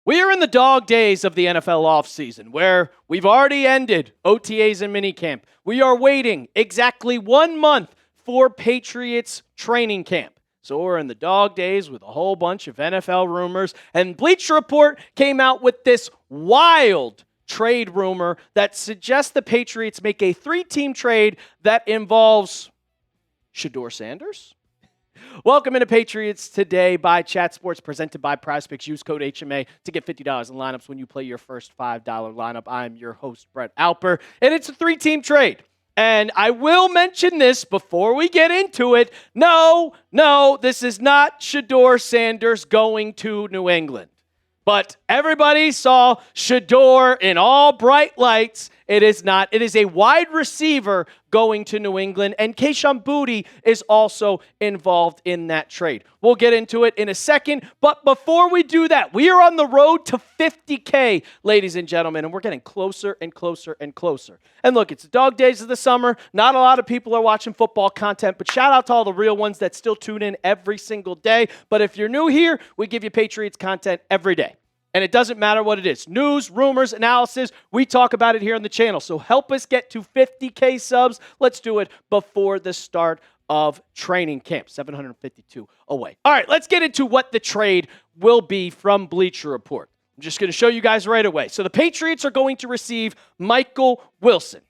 We are in the dog days of the NFL offseason, where we've already ended OTAs and minicamp. We are waiting exactly 1 month for Patriots training camp. So we're in the dog days with a whole bunch of NFL rumors. And Bleacher Report came out with this wild trade rumor that suggests the Patriots make a 3-team trade that involves Shedeur Sanders. Welcome into Patriots Today by Chat Sports, presented by PrizePicks. Use code HMA to get $50 in lineups when you play your first $5 lineup. I'm your host, Brett Alper, and it's a 3-team trade. And I will mention this before we get into it. No, this is not Shedeur Sanders going to New England. But everybody saw Shedeur in all bright lights. It is not. It is a wide receiver going to New England, and Kayshon Boutte is also involved in that trade. We'll get into it in a second, but before we do that, we are on the road to 50K, ladies and gentlemen, and we're getting closer and closer and closer. And look, it's the dog days of the summer. Not a lot of people are watching football content, but shout out to all the real ones that still tune in every single day. But if you're new here, we give you Patriots content every day. And it doesn't matter what it is. News, rumors, analysis, we talk about it here on the channel. So help us get to 50K subs. Let's do it before the start of training camp. 752 away. All right, let's get into what the trade will be from Bleacher Report. I'm just going to show you guys right away. So the Patriots are going to receive Michael Wilson.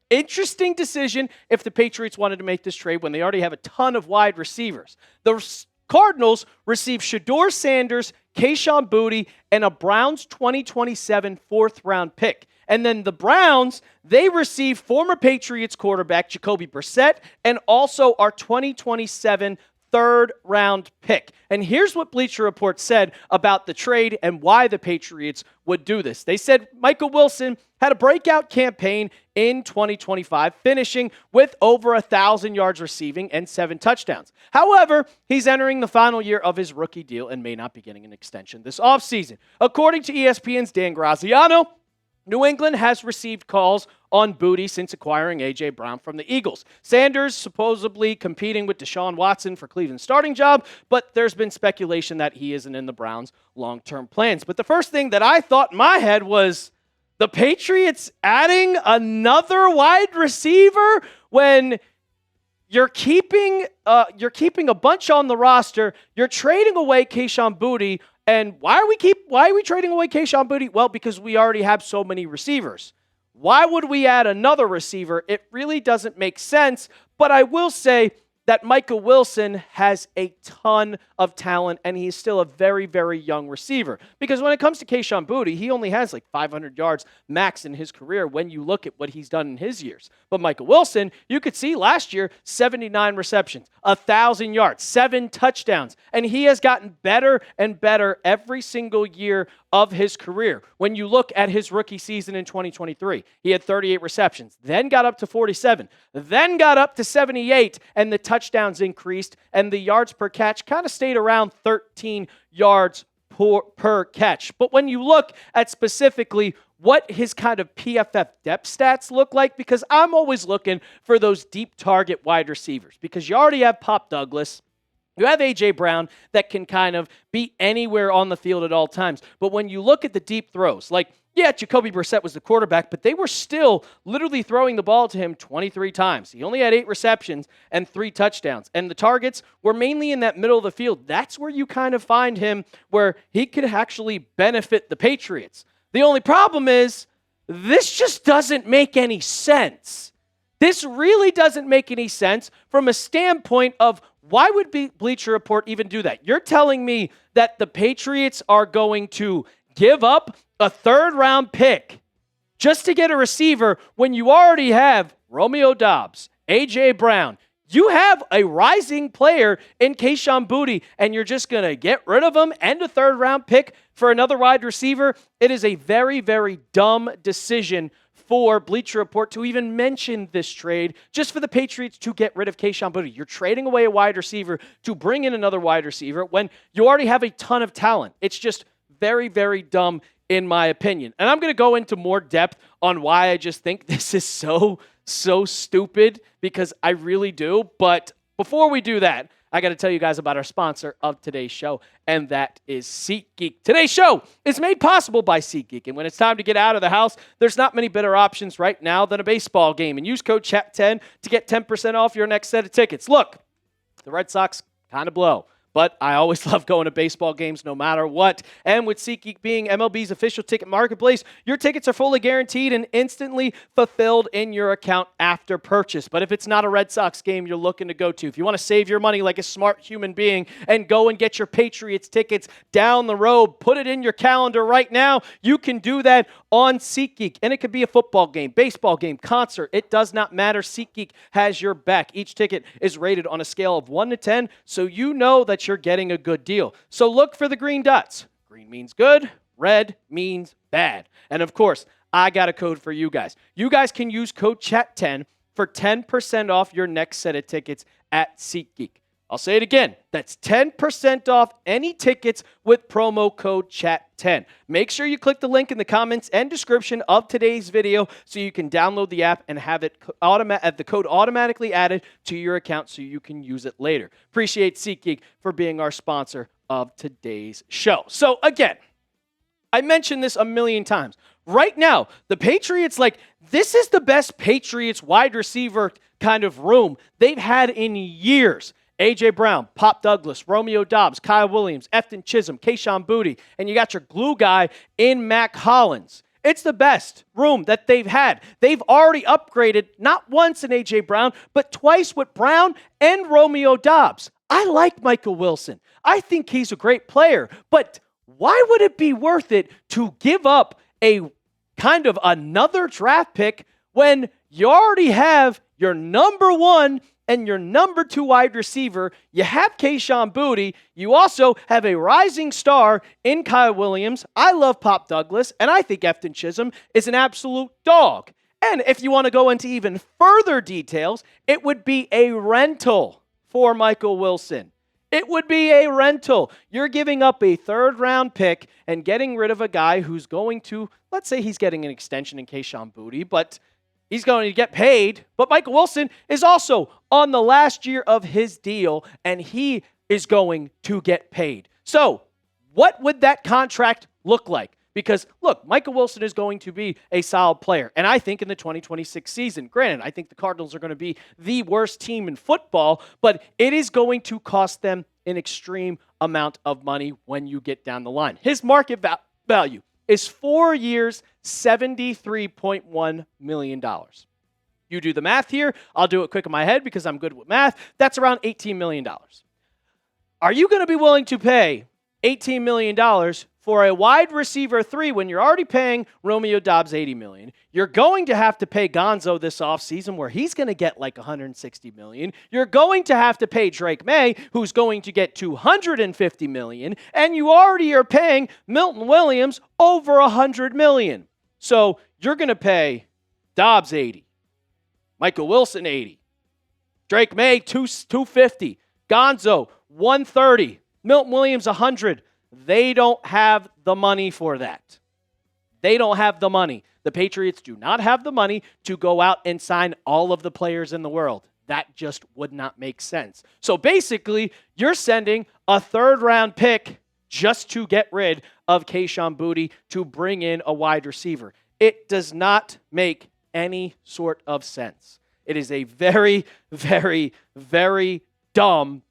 Interesting decision if the Patriots wanted to make this trade when they already have a ton of wide receivers. The Cardinals receive Shedeur Sanders, Kayshon Boutte, and a Browns 2027 4th-round pick. And then the Browns, they receive former Patriots quarterback Jacoby Brissett and also our 2027 3rd-round pick. And here's what Bleacher Report said about the trade and why the Patriots would do this. They said Michael Wilson had a breakout campaign in 2025, finishing with over 1,000 yards receiving and 7 touchdowns. However, he's entering the final year of his rookie deal and may not be getting an extension this offseason. According to ESPN's Dan Graziano, New England has received calls on Boutte since acquiring A.J. Brown from the Eagles. Sanders supposedly competing with Deshaun Watson for Cleveland's starting job, but there's been speculation that he isn't in the Browns' long-term plans. But the first thing that I thought in my head was, the Patriots adding another wide receiver when you're keeping a bunch on the roster. You're trading away Kayshon Boutte. And why are we trading away Kayshon Boutte? Well, because we already have so many receivers. Why would we add another receiver? It really doesn't make sense. But I will say that Michael Wilson has a ton of talent, and he's still a very, very young receiver. Because when it comes to Kayshon Boutte, he only has like 500 yards max in his career when you look at what he's done in his years. But Michael Wilson, you could see last year, 79 receptions, 1,000 yards, 7 touchdowns, and he has gotten better and better every single year of his career. When you look at his rookie season in 2023, he had 38 receptions, then got up to 47, then got up to 78, and the touchdowns increased, and the yards per catch kind of stayed around 13 yards per catch. But when you look at specifically what his kind of PFF depth stats look like, because I'm always looking for those deep target wide receivers, because you already have Pop Douglas, you have A.J. Brown that can kind of be anywhere on the field at all times. But when you look at the deep throws, like, yeah, Jacoby Brissett was the quarterback, but they were still literally throwing the ball to him 23 times. He only had 8 receptions and 3 touchdowns. And the targets were mainly in that middle of the field. That's where you kind of find him where he could actually benefit the Patriots. The only problem is this just doesn't make any sense. This really doesn't make any sense from a standpoint of why would Bleacher Report even do that? You're telling me that the Patriots are going to give up a 3rd-round pick just to get a receiver when you already have Romeo Doubs, A.J. Brown. You have a rising player in Kayshon Boutte, and you're just going to get rid of him and a 3rd-round pick for another wide receiver? It is a very, very dumb decision for Bleacher Report to even mention this trade just for the Patriots to get rid of Kayshon Boutte. You're trading away a wide receiver to bring in another wide receiver when you already have a ton of talent. It's just very, very dumb in my opinion. And I'm going to go into more depth on why I just think this is so stupid, because I really do. But Before we do that, I got to tell you guys about our sponsor of today's show, and that is SeatGeek. Today's show is made possible by SeatGeek, and when it's time to get out of the house, there's not many better options right now than a baseball game. And use code CHAT10 to get 10% off your next set of tickets. Look, the Red Sox kind of blow, but I always love going to baseball games no matter what. And with SeatGeek being MLB's official ticket marketplace, your tickets are fully guaranteed and instantly fulfilled in your account after purchase. But if it's not a Red Sox game you're looking to go to, if you want to save your money like a smart human being and go and get your Patriots tickets down the road, put it in your calendar right now, you can do that on SeatGeek. And it could be a football game, baseball game, concert. It does not matter. SeatGeek has your back. Each ticket is rated on a scale of 1 to 10, so you know that you're getting a good deal. So look for the green dots. Green means good, red means bad. And of course, I got a code for you guys. You guys can use code CHAT10 for 10% off your next set of tickets at SeatGeek. I'll say it again. That's 10% off any tickets with promo code CHAT10. Make sure you click the link in the comments and description of today's video so you can download the app and have it the code automatically added to your account so you can use it later. Appreciate SeatGeek for being our sponsor of today's show. So again, I mentioned this a million times. Right now, the Patriots, this is the best Patriots wide receiver kind of room they've had in years. A.J. Brown, Pop Douglas, Romeo Doubs, Kyle Williams, Efton Chisholm, Kayshon Boutte, and you got your glue guy in Mac Hollins. It's the best room that they've had. They've already upgraded not once in A.J. Brown, but twice with Brown and Romeo Doubs. I like Michael Wilson. I think he's a great player, but why would it be worth it to give up a kind of another draft pick when you already have your number one and your number 2 wide receiver? You have Kayshon Boutte. You also have a rising star in Kyle Williams. I love Pop Douglas, and I think Efton Chisholm is an absolute dog. And if you want to go into even further details, it would be a rental for Michael Wilson. It would be a rental. You're giving up a 3rd-round pick and getting rid of a guy who's going to, let's say he's getting an extension in Kayshon Boutte, but he's going to get paid. But Michael Wilson is also on the last year of his deal, and he is going to get paid. So what would that contract look like? Because, look, Michael Wilson is going to be a solid player. And I think in the 2026 season, granted, I think the Cardinals are going to be the worst team in football, but it is going to cost them an extreme amount of money when you get down the line. His market value is 4 years, $73.1 million. You do the math here. I'll do it quick in my head because I'm good with math. That's around $18 million. Are you going to be willing to pay $18 million for a wide receiver 3 when you're already paying Romeo Doubs $80 million? You're going to have to pay Gonzo this offseason where he's going to get like $160 million. You're going to have to pay Drake May, who's going to get $250 million. And you already are paying Milton Williams over $100 million. So you're going to pay Doubs $80, Michael Wilson $80, Drake May $250, Gonzo $130, Milton Williams $100. They don't have the money for that. They don't have the money. The Patriots do not have the money to go out and sign all of the players in the world. That just would not make sense. So basically, you're sending a 3rd-round pick just to get rid of Kayshon Boutte to bring in a wide receiver. It does not make any sort of sense. It is a very, very, very dumb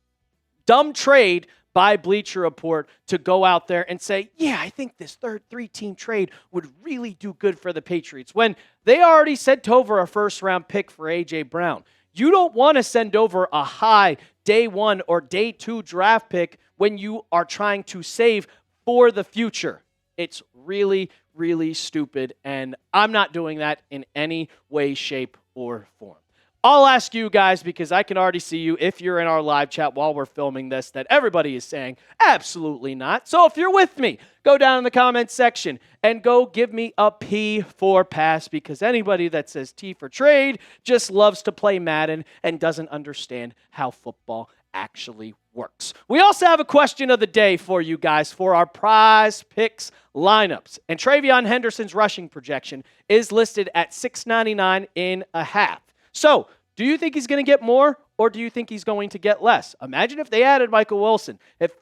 trade by Bleacher Report to go out there and say, yeah, I think this 3-team trade would really do good for the Patriots, when they already sent over a 1st-round pick for A.J. Brown. You don't want to send over a high day 1 or day 2 draft pick when you are trying to save for the future. It's really, really stupid, and I'm not doing that in any way, shape, or form. I'll ask you guys, because I can already see you, if you're in our live chat while we're filming this, that everybody is saying, absolutely not. So if you're with me, go down in the comments section and go give me a P for pass, because anybody that says T for trade just loves to play Madden and doesn't understand how football actually works. We also have a question of the day for you guys for our PrizePicks lineups. And Travion Henderson's rushing projection is listed at 699.5. So, do you think he's going to get more or do you think he's going to get less? Imagine if they added Michael Wilson. If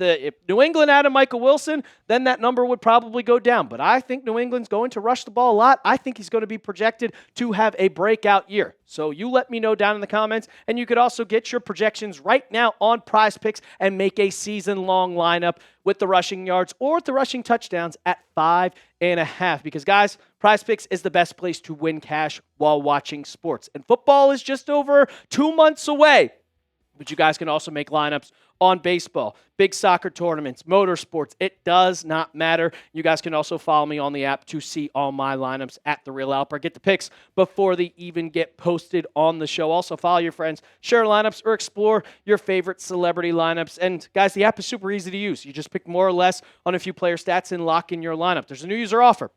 New England added Michael Wilson, then that number would probably go down. But I think New England's going to rush the ball a lot. I think he's going to be projected to have a breakout year. So you let me know down in the comments, and you could also get your projections right now on PrizePicks and make a season-long lineup with the rushing yards or the rushing touchdowns at 5.5. Because, guys, PrizePicks is the best place to win cash while watching sports. And football is just over 2 months away. But you guys can also make lineups on baseball, big soccer tournaments, motorsports. It does not matter. You guys can also follow me on the app to see all my lineups at The Real Alper. Get the picks before they even get posted on the show. Also, follow your friends, share lineups, or explore your favorite celebrity lineups. And, guys, the app is super easy to use. You just pick more or less on a few player stats and lock in your lineup. There's a new user offer.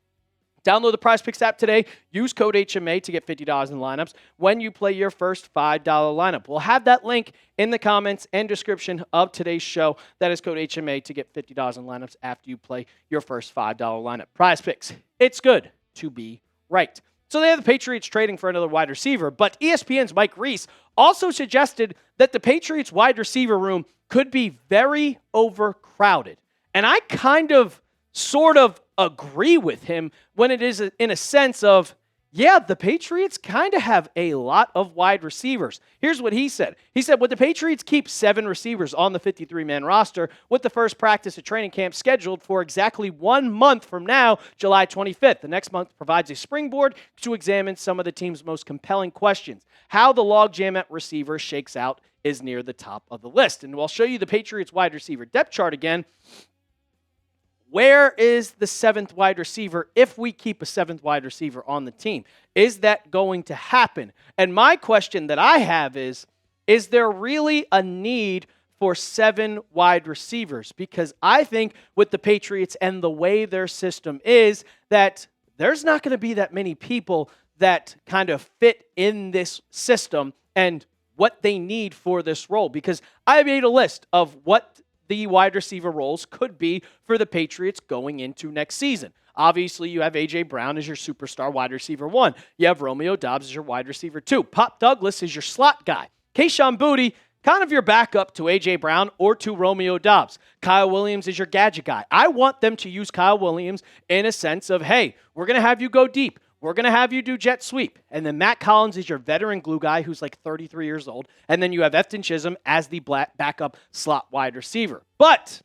Download the PrizePicks app today. Use code HMA to get $50 in lineups when you play your first $5 lineup. We'll have that link in the comments and description of today's show. That is code HMA to get $50 in lineups after you play your first $5 lineup. PrizePicks, it's good to be right. So they have the Patriots trading for another wide receiver, but ESPN's Mike Reiss also suggested that the Patriots wide receiver room could be very overcrowded. And I sort of agree with him when it is in a sense of, yeah, the Patriots kind of have a lot of wide receivers. Here's what he said. He said, would the Patriots keep 7 receivers on the 53-man roster with the first practice at training camp scheduled for exactly 1 month from now, July 25th? The next month provides a springboard to examine some of the team's most compelling questions. How the logjam at receiver shakes out is near the top of the list. And I'll show you the Patriots wide receiver depth chart again. Where is the 7th wide receiver if we keep a 7th wide receiver on the team? Is that going to happen? And my question that I have is there really a need for 7 wide receivers? Because I think with the Patriots and the way their system is, that there's not going to be that many people that kind of fit in this system and what they need for this role. Because I made a list of what the wide receiver roles could be for the Patriots going into next season. Obviously, you have A.J. Brown as your superstar wide receiver 1. You have Romeo Doubs as your wide receiver 2. Pop Douglas is your slot guy. Kayshon Boutte, kind of your backup to A.J. Brown or to Romeo Doubs. Kyle Williams is your gadget guy. I want them to use Kyle Williams in a sense of, hey, we're going to have you go deep. We're going to have you do jet sweep. And then Matt Collins is your veteran glue guy who's like 33 years old. And then you have Efton Chisholm as the backup slot wide receiver. But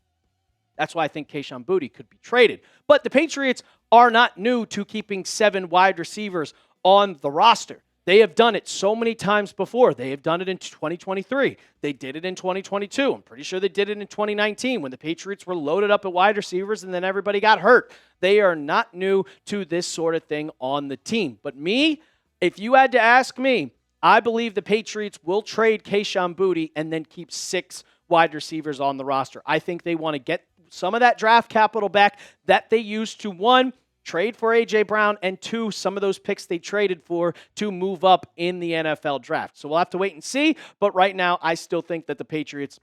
that's why I think Kayshon Boutte could be traded. But the Patriots are not new to keeping 7 wide receivers on the roster. They have done it so many times before. They have done it in 2023. They did it in 2022. I'm pretty sure they did it in 2019 when the Patriots were loaded up at wide receivers and then everybody got hurt. They are not new to this sort of thing on the team. But me, if you had to ask me, I believe the Patriots will trade Kayshon Boutte and then keep 6 wide receivers on the roster. I think they want to get some of that draft capital back that they used to, 1, trade for A.J. Brown, and 2, some of those picks they traded for to move up in the NFL draft. So we'll have to wait and see, but right now I still think that the Patriots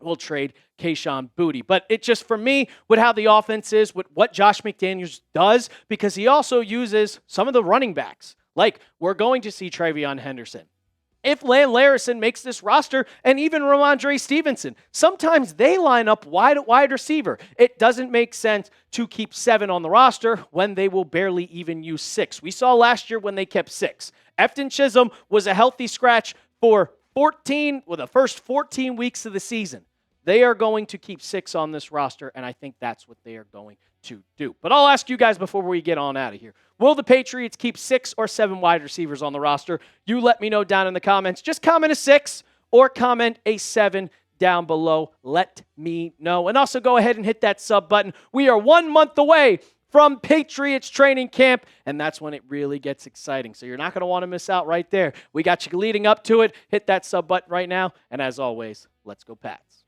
will trade Kayshon Boutte. But it just, for me, with how the offense is, with what Josh McDaniels does, because he also uses some of the running backs. Like, we're going to see Travion Henderson. If Lan Larison makes this roster, and even Ramondre Stevenson, sometimes they line up wide receiver. It doesn't make sense to keep 7 on the roster when they will barely even use 6. We saw last year when they kept 6. Efton Chisholm was a healthy scratch for the first 14 weeks of the season. They are going to keep 6 on this roster, and I think that's what they are going to do. But I'll ask you guys before we get on out of here. Will the Patriots keep 6 or 7 wide receivers on the roster? You let me know down in the comments. Just comment a 6 or comment a 7 down below. Let me know. And also go ahead and hit that sub button. We are 1 month away from Patriots training camp, and that's when it really gets exciting. So you're not going to want to miss out right there. We got you leading up to it. Hit that sub button right now. And as always, let's go Pats.